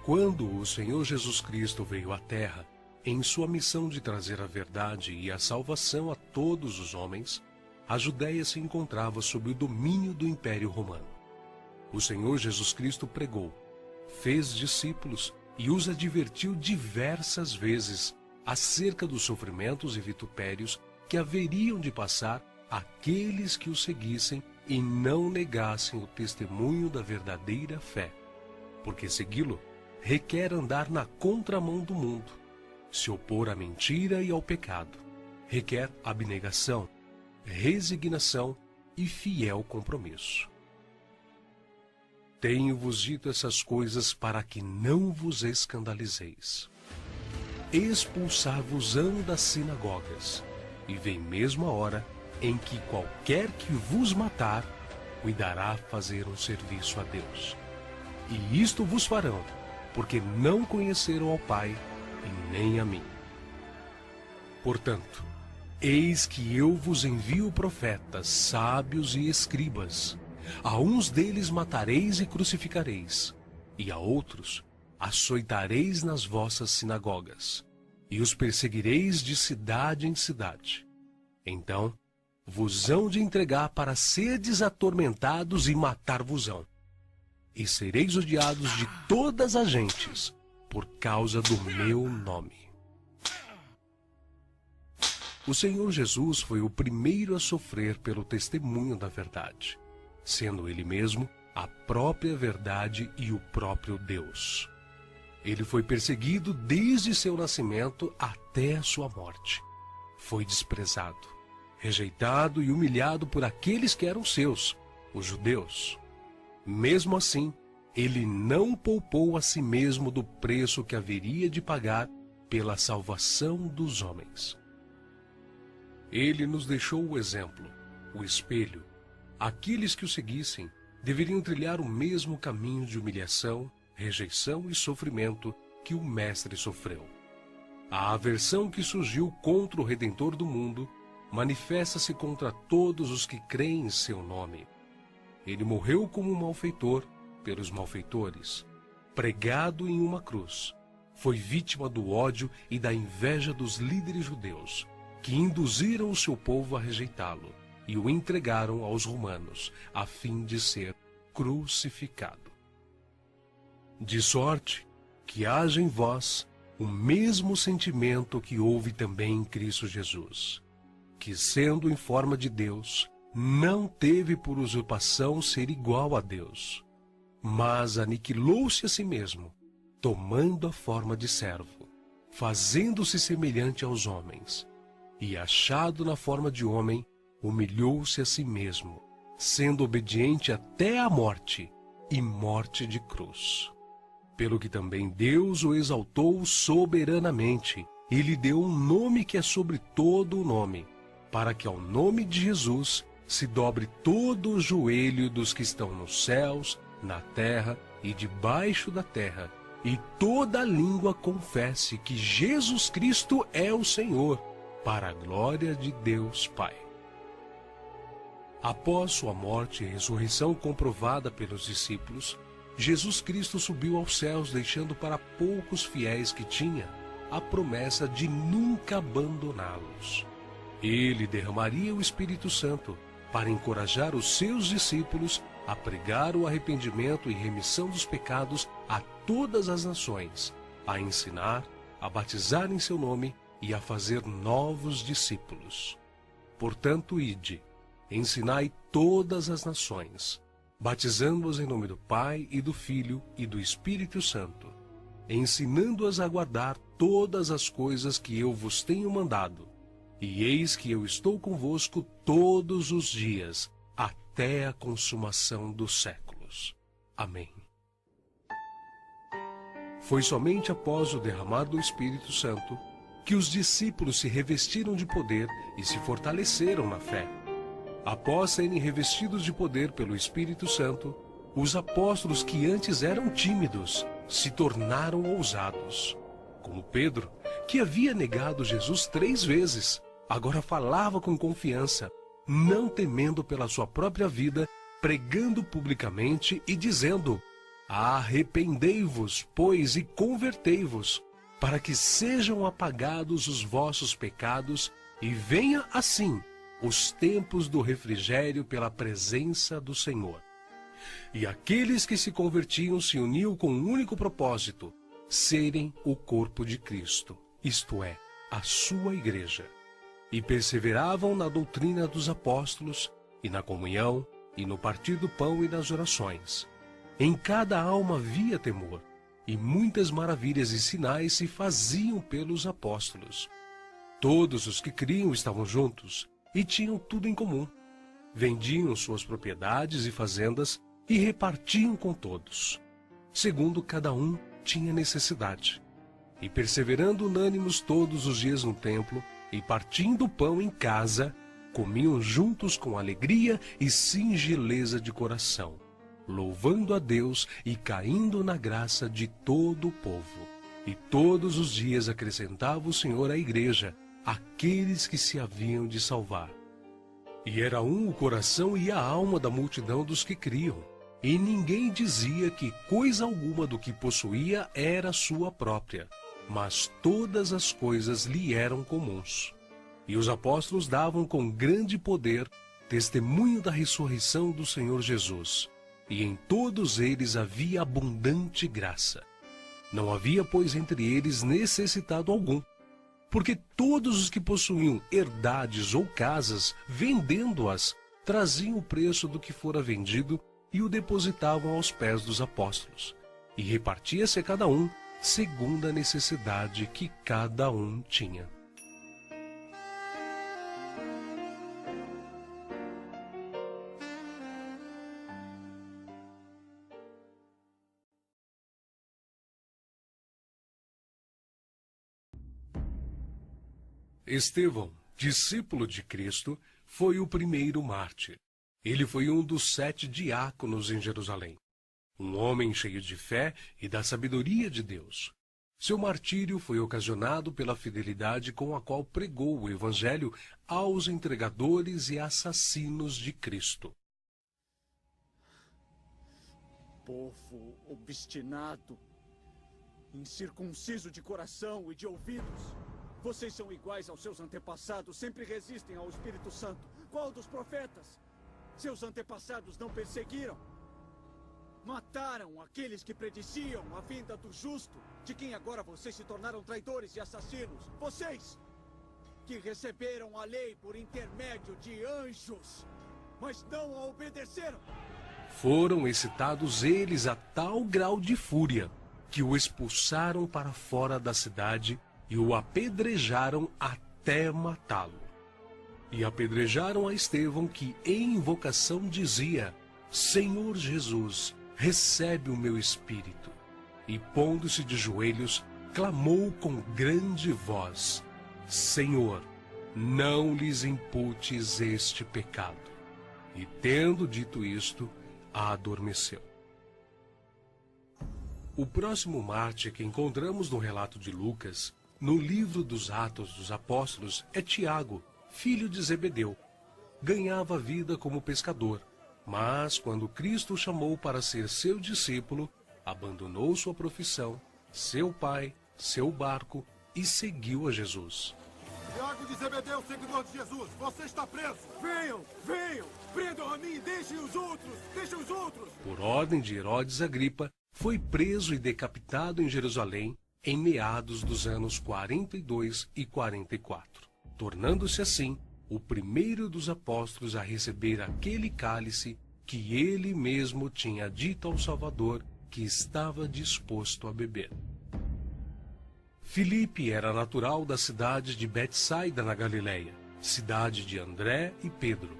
Quando o Senhor Jesus Cristo veio à Terra, em sua missão de trazer a verdade e a salvação a todos os homens, a Judéia se encontrava sob o domínio do Império Romano. O Senhor Jesus Cristo pregou, fez discípulos e os advertiu diversas vezes acerca dos sofrimentos e vitupérios que haveriam de passar aqueles que o seguissem e não negassem o testemunho da verdadeira fé. Porque segui-lo requer andar na contramão do mundo, se opor à mentira e ao pecado. Requer abnegação, resignação e fiel compromisso. Tenho-vos dito essas coisas para que não vos escandalizeis. Expulsar-vos-ão das sinagogas, e vem mesmo a hora em que qualquer que vos matar, cuidará fazer um serviço a Deus. E isto vos farão, porque não conheceram ao Pai e nem a mim. Portanto, eis que eu vos envio profetas, sábios e escribas. A uns deles matareis e crucificareis, e a outros açoitareis nas vossas sinagogas, e os perseguireis de cidade em cidade. Então vos hão de entregar para serdes atormentados e matar-vos-ão. E sereis odiados de todas as gentes, por causa do meu nome. O Senhor Jesus foi o primeiro a sofrer pelo testemunho da verdade, sendo Ele mesmo a própria verdade e o próprio Deus. Ele foi perseguido desde seu nascimento até a sua morte. Foi desprezado, rejeitado e humilhado por aqueles que eram seus, os judeus. Mesmo assim, ele não poupou a si mesmo do preço que haveria de pagar pela salvação dos homens. Ele nos deixou o exemplo, o espelho. Aqueles que o seguissem deveriam trilhar o mesmo caminho de humilhação, rejeição e sofrimento que o Mestre sofreu. A aversão que surgiu contra o Redentor do mundo manifesta-se contra todos os que creem em seu nome. Ele morreu como um malfeitor pelos malfeitores, pregado em uma cruz. Foi vítima do ódio e da inveja dos líderes judeus, que induziram o seu povo a rejeitá-lo e o entregaram aos romanos, a fim de ser crucificado. De sorte que haja em vós o mesmo sentimento que houve também em Cristo Jesus, que, sendo em forma de Deus, não teve por usurpação ser igual a Deus, mas aniquilou-se a si mesmo, tomando a forma de servo, fazendo-se semelhante aos homens, e achado na forma de homem, humilhou-se a si mesmo, sendo obediente até a morte, e morte de cruz. Pelo que também Deus o exaltou soberanamente, e lhe deu um nome que é sobre todo o nome, para que ao nome de Jesus se dobre todo o joelho dos que estão nos céus, na terra e debaixo da terra, e toda a língua confesse que Jesus Cristo é o Senhor, para a glória de Deus Pai. Após sua morte e ressurreição comprovada pelos discípulos, Jesus Cristo subiu aos céus, deixando para poucos fiéis que tinha a promessa de nunca abandoná-los. Ele derramaria o Espírito Santo para encorajar os seus discípulos a pregar o arrependimento e remissão dos pecados a todas as nações, a ensinar, a batizar em seu nome e a fazer novos discípulos. Portanto, ide, ensinai todas as nações, batizando-as em nome do Pai e do Filho e do Espírito Santo, ensinando-as a guardar todas as coisas que eu vos tenho mandado. E eis que eu estou convosco todos os dias, até a consumação dos séculos. Amém. Foi somente após o derramar do Espírito Santo que os discípulos se revestiram de poder e se fortaleceram na fé. Após serem revestidos de poder pelo Espírito Santo, os apóstolos que antes eram tímidos se tornaram ousados. Como Pedro, que havia negado Jesus 3 vezes, agora falava com confiança, não temendo pela sua própria vida, pregando publicamente e dizendo: Arrependei-vos, pois, e convertei-vos, para que sejam apagados os vossos pecados, e venha assim os tempos do refrigério pela presença do Senhor. E aqueles que se convertiam se uniam com um único propósito: serem o corpo de Cristo, isto é, a sua igreja. E perseveravam na doutrina dos apóstolos, e na comunhão, e no partir do pão e nas orações. Em cada alma havia temor, e muitas maravilhas e sinais se faziam pelos apóstolos. Todos os que criam estavam juntos, e tinham tudo em comum. Vendiam suas propriedades e fazendas, e repartiam com todos, segundo cada um tinha necessidade. E perseverando unânimes todos os dias no templo, e partindo o pão em casa, comiam juntos com alegria e singeleza de coração, louvando a Deus e caindo na graça de todo o povo. E todos os dias acrescentava o Senhor à igreja aqueles que se haviam de salvar. E era um o coração e a alma da multidão dos que criam, e ninguém dizia que coisa alguma do que possuía era sua própria, mas todas as coisas lhe eram comuns. E os apóstolos davam com grande poder testemunho da ressurreição do Senhor Jesus, e em todos eles havia abundante graça. Não havia, pois, entre eles necessitado algum, porque todos os que possuíam herdades ou casas, vendendo-as, traziam o preço do que fora vendido e o depositavam aos pés dos apóstolos, e repartia-se a cada um segundo a necessidade que cada um tinha. Estevão, discípulo de Cristo, foi o primeiro mártir. Ele foi um dos 7 diáconos em Jerusalém. Um homem cheio de fé e da sabedoria de Deus. Seu martírio foi ocasionado pela fidelidade com a qual pregou o Evangelho aos entregadores e assassinos de Cristo. Povo obstinado, incircunciso de coração e de ouvidos. Vocês são iguais aos seus antepassados, sempre resistem ao Espírito Santo. Qual dos profetas? Seus antepassados não perseguiram? Mataram aqueles que prediciam a vinda do justo, de quem agora vocês se tornaram traidores e assassinos. Vocês, que receberam a lei por intermédio de anjos, mas não a obedeceram. Foram excitados eles a tal grau de fúria, que o expulsaram para fora da cidade e o apedrejaram até matá-lo. E apedrejaram a Estevão, que em invocação dizia: Senhor Jesus, recebe o meu espírito. E pondo-se de joelhos, clamou com grande voz: Senhor, não lhes imputes este pecado. E tendo dito isto, adormeceu. O próximo mártir que encontramos no relato de Lucas, no livro dos Atos dos Apóstolos, é Tiago, filho de Zebedeu. Ganhava vida como pescador, mas quando Cristo o chamou para ser seu discípulo, abandonou sua profissão, seu pai, seu barco e seguiu a Jesus. Tiago de Zebedeu, seguidor de Jesus, você está preso! Venham, venham! Prendam a mim, deixem os outros! Deixem os outros! Por ordem de Herodes Agripa, foi preso e decapitado em Jerusalém em meados dos anos 42 e 44, tornando-se assim o primeiro dos apóstolos a receber aquele cálice que ele mesmo tinha dito ao Salvador que estava disposto a beber. Filipe era natural da cidade de Betsaida, na Galileia, cidade de André e Pedro,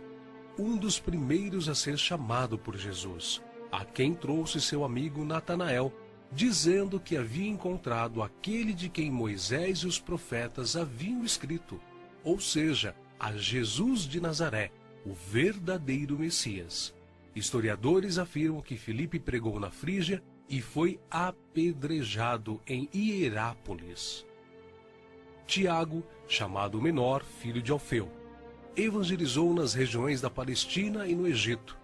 um dos primeiros a ser chamado por Jesus, a quem trouxe seu amigo Natanael, dizendo que havia encontrado aquele de quem Moisés e os profetas haviam escrito, ou seja, a Jesus de Nazaré, o verdadeiro Messias. Historiadores afirmam que Filipe pregou na Frígia e foi apedrejado em Hierápolis. Tiago, chamado Menor, filho de Alfeu, evangelizou nas regiões da Palestina e no Egito.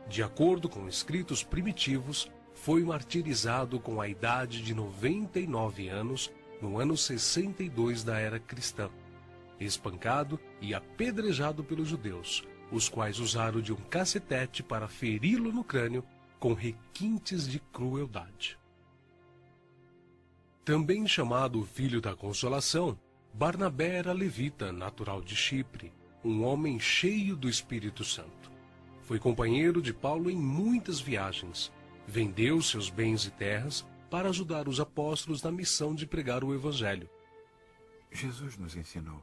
De acordo com escritos primitivos, foi martirizado com a idade de 99 anos no ano 62 da era cristã, espancado e apedrejado pelos judeus, os quais usaram de um cacetete para feri-lo no crânio com requintes de crueldade. Também chamado Filho da Consolação, Barnabé era levita, natural de Chipre, um homem cheio do Espírito Santo. Foi companheiro de Paulo em muitas viagens, vendeu seus bens e terras para ajudar os apóstolos na missão de pregar o Evangelho. Jesus nos ensinou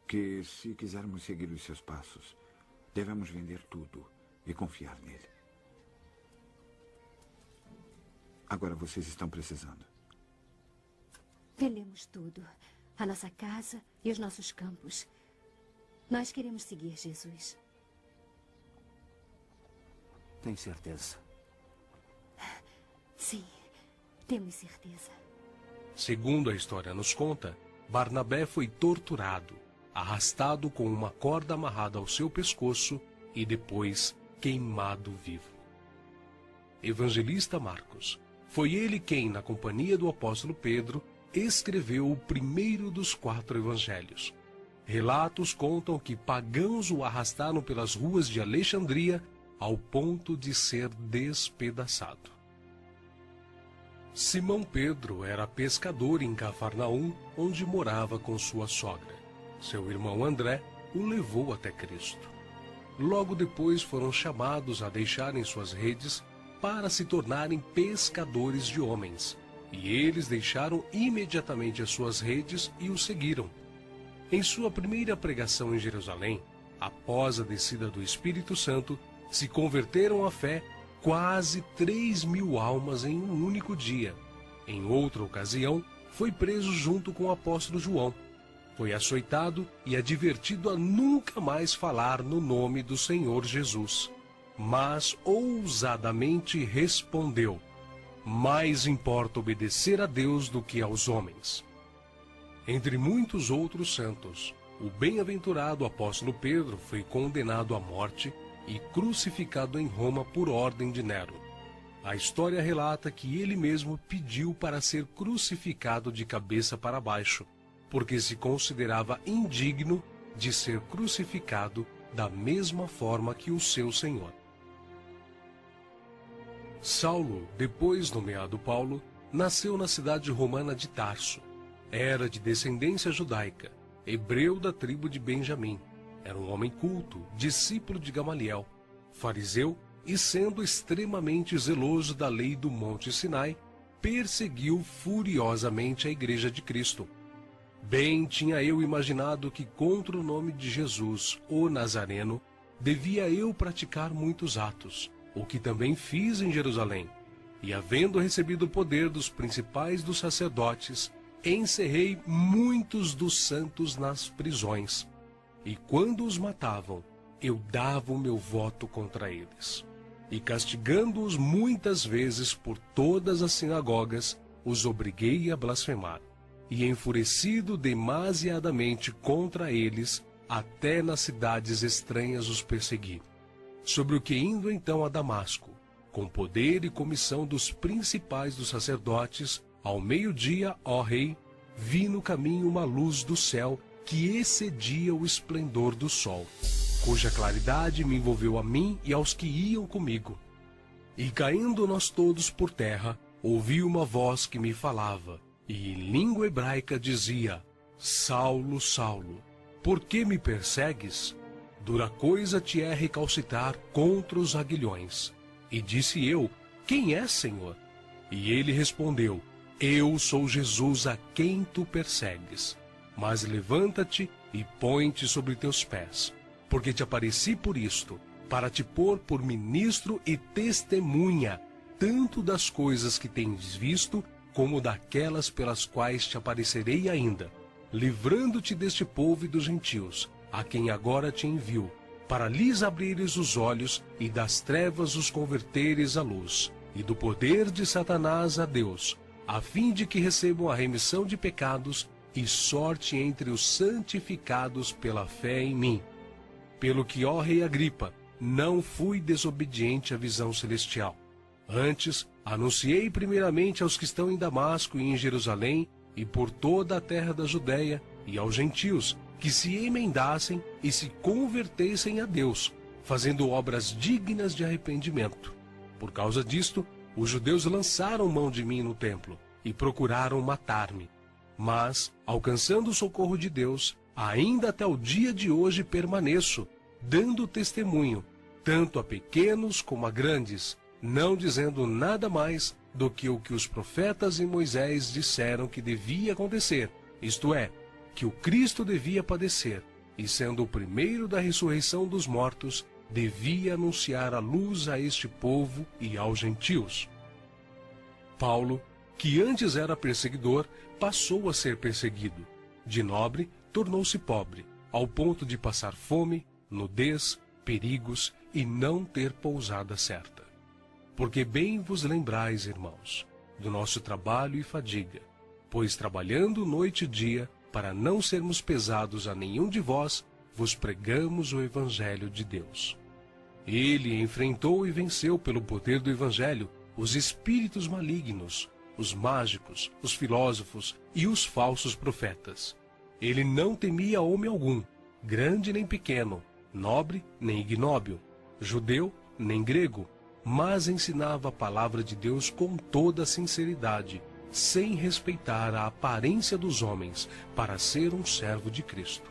que, se quisermos seguir os seus passos, devemos vender tudo e confiar nele. Agora vocês estão precisando. Vendemos tudo. A nossa casa e os nossos campos. Nós queremos seguir Jesus. Tem certeza? Sim, temos certeza. Segundo a história nos conta, Barnabé foi torturado, arrastado com uma corda amarrada ao seu pescoço e depois queimado vivo. Evangelista Marcos. Foi ele quem, na companhia do apóstolo Pedro, escreveu o primeiro dos 4 evangelhos. Relatos contam que pagãos o arrastaram pelas ruas de Alexandria ao ponto de ser despedaçado. Simão Pedro era pescador em Cafarnaum, onde morava com sua sogra. Seu irmão André o levou até Cristo. Logo depois foram chamados a deixarem suas redes para se tornarem pescadores de homens. E eles deixaram imediatamente as suas redes e o seguiram. Em sua primeira pregação em Jerusalém, após a descida do Espírito Santo, se converteram à fé quase 3.000 almas em um único dia. Em outra ocasião, foi preso junto com o apóstolo João. Foi açoitado e advertido a nunca mais falar no nome do Senhor Jesus. Mas ousadamente respondeu: mais importa obedecer a Deus do que aos homens. Entre muitos outros santos, o bem-aventurado apóstolo Pedro foi condenado à morte e crucificado em Roma por ordem de Nero. A história relata que ele mesmo pediu para ser crucificado de cabeça para baixo, porque se considerava indigno de ser crucificado da mesma forma que o seu Senhor. Saulo, depois nomeado Paulo, nasceu na cidade romana de Tarso. Era de descendência judaica, hebreu da tribo de Benjamim. Era um homem culto, discípulo de Gamaliel, fariseu e, sendo extremamente zeloso da lei do Monte Sinai, perseguiu furiosamente a Igreja de Cristo. Bem tinha eu imaginado que contra o nome de Jesus, o Nazareno, devia eu praticar muitos atos, o que também fiz em Jerusalém. E, havendo recebido o poder dos principais dos sacerdotes, encerrei muitos dos santos nas prisões. E quando os matavam, eu dava o meu voto contra eles. E castigando-os muitas vezes por todas as sinagogas, os obriguei a blasfemar. E enfurecido demasiadamente contra eles, até nas cidades estranhas os persegui. Sobre o que, indo então a Damasco, com poder e comissão dos principais dos sacerdotes, ao meio-dia, ó rei, vi no caminho uma luz do céu que excedia o esplendor do sol, cuja claridade me envolveu a mim e aos que iam comigo. E caindo nós todos por terra, ouvi uma voz que me falava, e em língua hebraica dizia: Saulo, Saulo, por que me persegues? Dura coisa te é recalcitrar contra os aguilhões. E disse eu: quem é, Senhor? E ele respondeu: eu sou Jesus a quem tu persegues. Mas levanta-te e põe-te sobre teus pés, porque te apareci por isto, para te pôr por ministro e testemunha, tanto das coisas que tens visto, como daquelas pelas quais te aparecerei ainda, livrando-te deste povo e dos gentios, a quem agora te envio, para lhes abrires os olhos e das trevas os converteres à luz, e do poder de Satanás a Deus, a fim de que recebam a remissão de pecados e sorte entre os santificados pela fé em mim. Pelo que, ó rei Agripa, não fui desobediente à visão celestial. Antes, anunciei primeiramente aos que estão em Damasco e em Jerusalém, e por toda a terra da Judéia, e aos gentios, que se emendassem e se convertessem a Deus, fazendo obras dignas de arrependimento. Por causa disto, os judeus lançaram mão de mim no templo, e procuraram matar-me. Mas, alcançando o socorro de Deus, ainda até o dia de hoje permaneço, dando testemunho, tanto a pequenos como a grandes, não dizendo nada mais do que o que os profetas e Moisés disseram que devia acontecer, isto é, que o Cristo devia padecer, e sendo o primeiro da ressurreição dos mortos, devia anunciar a luz a este povo e aos gentios. Paulo, que antes era perseguidor, passou a ser perseguido. De nobre, tornou-se pobre, ao ponto de passar fome, nudez, perigos e não ter pousada certa. Porque bem vos lembrais, irmãos, do nosso trabalho e fadiga, pois trabalhando noite e dia, para não sermos pesados a nenhum de vós, vos pregamos o Evangelho de Deus. Ele enfrentou e venceu pelo poder do Evangelho os espíritos malignos, os mágicos, os filósofos e os falsos profetas. Ele não temia homem algum, grande nem pequeno, nobre nem ignóbil, judeu nem grego, mas ensinava a palavra de Deus com toda a sinceridade, sem respeitar a aparência dos homens, para ser um servo de Cristo.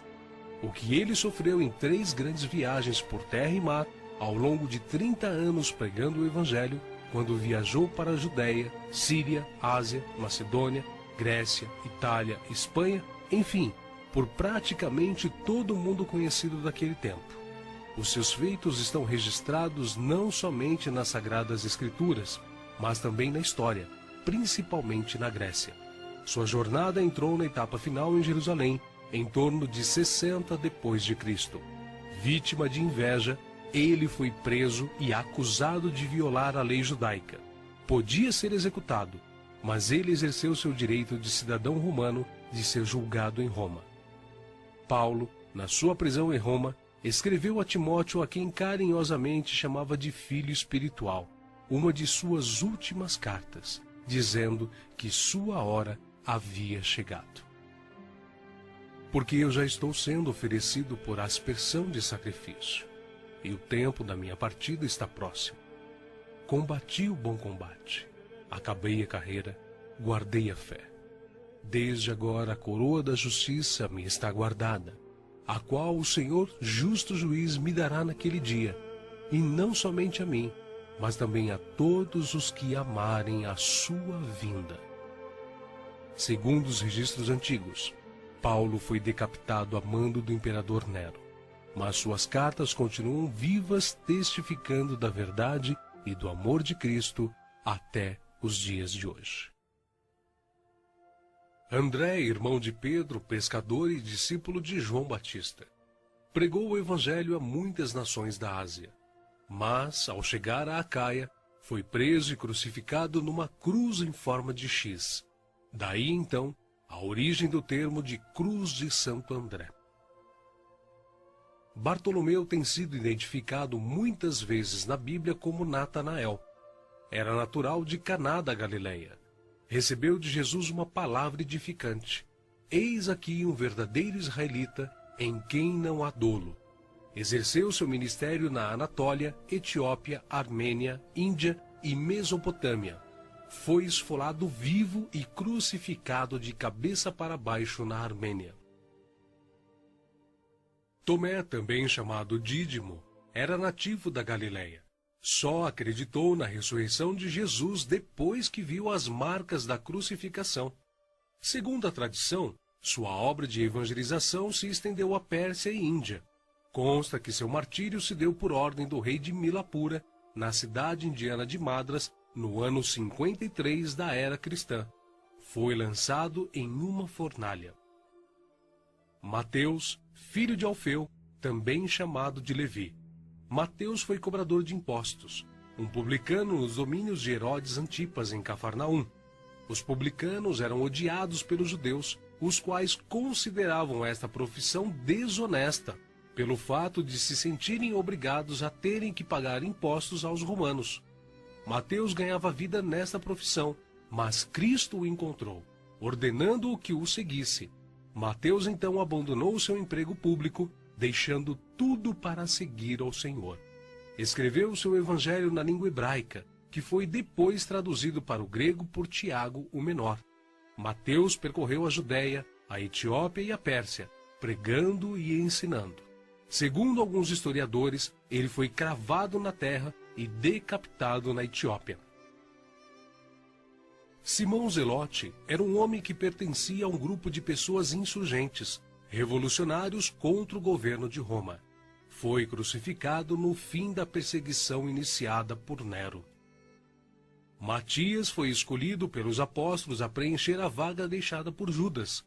O que ele sofreu em 3 grandes viagens por terra e mar, ao longo de 30 anos pregando o Evangelho, quando viajou para a Judéia, Síria, Ásia, Macedônia, Grécia, Itália, Espanha, enfim, por praticamente todo o mundo conhecido daquele tempo. Os seus feitos estão registrados não somente nas Sagradas Escrituras, mas também na história, principalmente na Grécia. Sua jornada entrou na etapa final em Jerusalém, em torno de 60 depois de Cristo. Vítima de inveja, ele foi preso e acusado de violar a lei judaica. Podia ser executado, mas ele exerceu seu direito de cidadão romano de ser julgado em Roma. Paulo, na sua prisão em Roma, escreveu a Timóteo, a quem carinhosamente chamava de filho espiritual, uma de suas últimas cartas, dizendo que sua hora havia chegado. Porque eu já estou sendo oferecido por aspersão de sacrifício, e o tempo da minha partida está próximo. Combati o bom combate, acabei a carreira, guardei a fé. Desde agora a coroa da justiça me está guardada, a qual o Senhor, justo juiz, me dará naquele dia, e não somente a mim, mas também a todos os que amarem a sua vinda. Segundo os registros antigos, Paulo foi decapitado a mando do imperador Nero, mas suas cartas continuam vivas, testificando da verdade e do amor de Cristo até os dias de hoje. André, irmão de Pedro, pescador e discípulo de João Batista, pregou o Evangelho a muitas nações da Ásia, mas, ao chegar a Acaia, foi preso e crucificado numa cruz em forma de X. Daí, então, a origem do termo de Cruz de Santo André. Bartolomeu tem sido identificado muitas vezes na Bíblia como Natanael. Era natural de Caná da Galileia. Recebeu de Jesus uma palavra edificante. Eis aqui um verdadeiro israelita, em quem não há dolo. Exerceu seu ministério na Anatólia, Etiópia, Armênia, Índia e Mesopotâmia. Foi esfolado vivo e crucificado de cabeça para baixo na Armênia. Tomé, também chamado Dídimo, era nativo da Galileia. Só acreditou na ressurreição de Jesus depois que viu as marcas da crucificação. Segundo a tradição, sua obra de evangelização se estendeu à Pérsia e Índia. Consta que seu martírio se deu por ordem do rei de Milapura, na cidade indiana de Madras, no ano 53 da era cristã. Foi lançado em uma fornalha. Mateus, filho de Alfeu, também chamado de Levi. Mateus foi cobrador de impostos, um publicano nos domínios de Herodes Antipas, em Cafarnaum. Os publicanos eram odiados pelos judeus, os quais consideravam esta profissão desonesta, pelo fato de se sentirem obrigados a terem que pagar impostos aos romanos. Mateus ganhava vida nesta profissão, mas Cristo o encontrou, ordenando-o que o seguisse. Mateus então abandonou seu emprego público, deixando tudo para seguir ao Senhor. Escreveu seu evangelho na língua hebraica, que foi depois traduzido para o grego por Tiago o Menor. Mateus percorreu a Judéia, a Etiópia e a Pérsia, pregando e ensinando. Segundo alguns historiadores, ele foi cravado na terra e decapitado na Etiópia. Simão Zelote era um homem que pertencia a um grupo de pessoas insurgentes, revolucionários contra o governo de Roma. Foi crucificado no fim da perseguição iniciada por Nero. Matias foi escolhido pelos apóstolos a preencher a vaga deixada por Judas.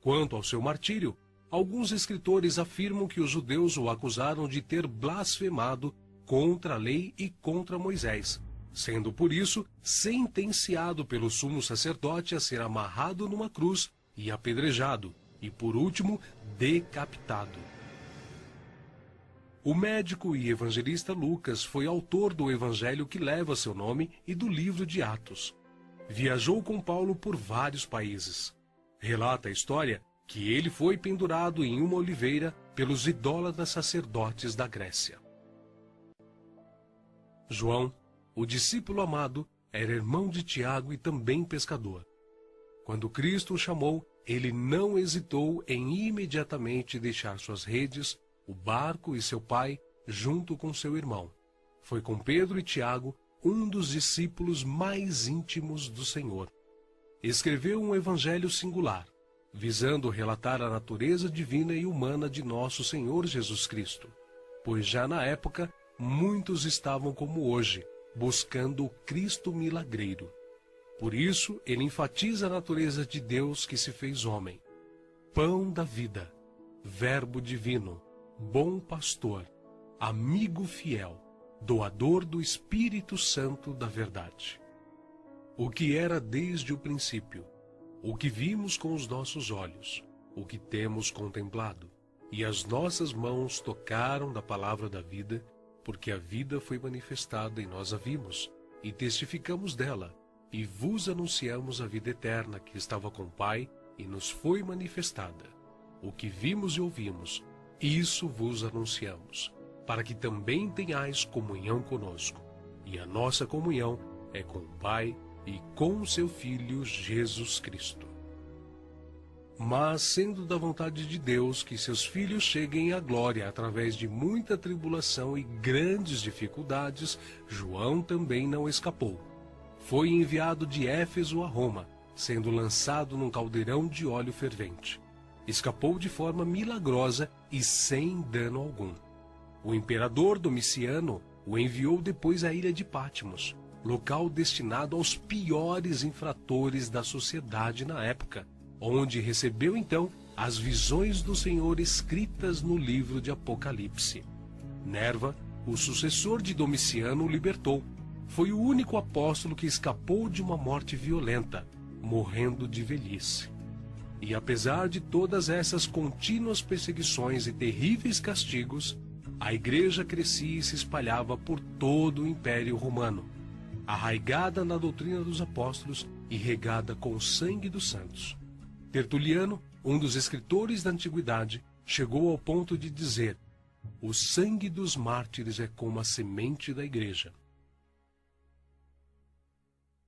Quanto ao seu martírio, alguns escritores afirmam que os judeus o acusaram de ter blasfemado contra a lei e contra Moisés, sendo por isso sentenciado pelo sumo sacerdote a ser amarrado numa cruz e apedrejado, e por último, decapitado. O médico e evangelista Lucas foi autor do evangelho que leva seu nome e do livro de Atos. Viajou com Paulo por vários países. Relata a história que ele foi pendurado em uma oliveira pelos idólatras sacerdotes da Grécia. João, o discípulo amado, era irmão de Tiago e também pescador. Quando Cristo o chamou, ele não hesitou em imediatamente deixar suas redes, o barco e seu pai, junto com seu irmão. Foi com Pedro e Tiago, um dos discípulos mais íntimos do Senhor. Escreveu um evangelho singular, visando relatar a natureza divina e humana de nosso Senhor Jesus Cristo, pois já na época muitos estavam como hoje, buscando o Cristo milagreiro. Por isso, ele enfatiza a natureza de Deus que se fez homem. Pão da vida, verbo divino, bom pastor, amigo fiel, doador do Espírito Santo da verdade. O que era desde o princípio, o que vimos com os nossos olhos, o que temos contemplado, e as nossas mãos tocaram da palavra da vida, porque a vida foi manifestada e nós a vimos, e testificamos dela, e vos anunciamos a vida eterna que estava com o Pai e nos foi manifestada. O que vimos e ouvimos, isso vos anunciamos, para que também tenhais comunhão conosco. E a nossa comunhão é com o Pai e com o seu Filho Jesus Cristo. Mas, sendo da vontade de Deus que seus filhos cheguem à glória através de muita tribulação e grandes dificuldades, João também não escapou. Foi enviado de Éfeso a Roma, sendo lançado num caldeirão de óleo fervente. Escapou de forma milagrosa e sem dano algum. O imperador Domiciano o enviou depois à ilha de Patmos, local destinado aos piores infratores da sociedade na época, onde recebeu então as visões do Senhor escritas no livro de Apocalipse. Nerva, o sucessor de Domiciano, o libertou. Foi o único apóstolo que escapou de uma morte violenta, morrendo de velhice. E apesar de todas essas contínuas perseguições e terríveis castigos, a igreja crescia e se espalhava por todo o Império Romano, arraigada na doutrina dos apóstolos e regada com o sangue dos santos. Tertuliano, um dos escritores da antiguidade, chegou ao ponto de dizer: o sangue dos mártires é como a semente da igreja.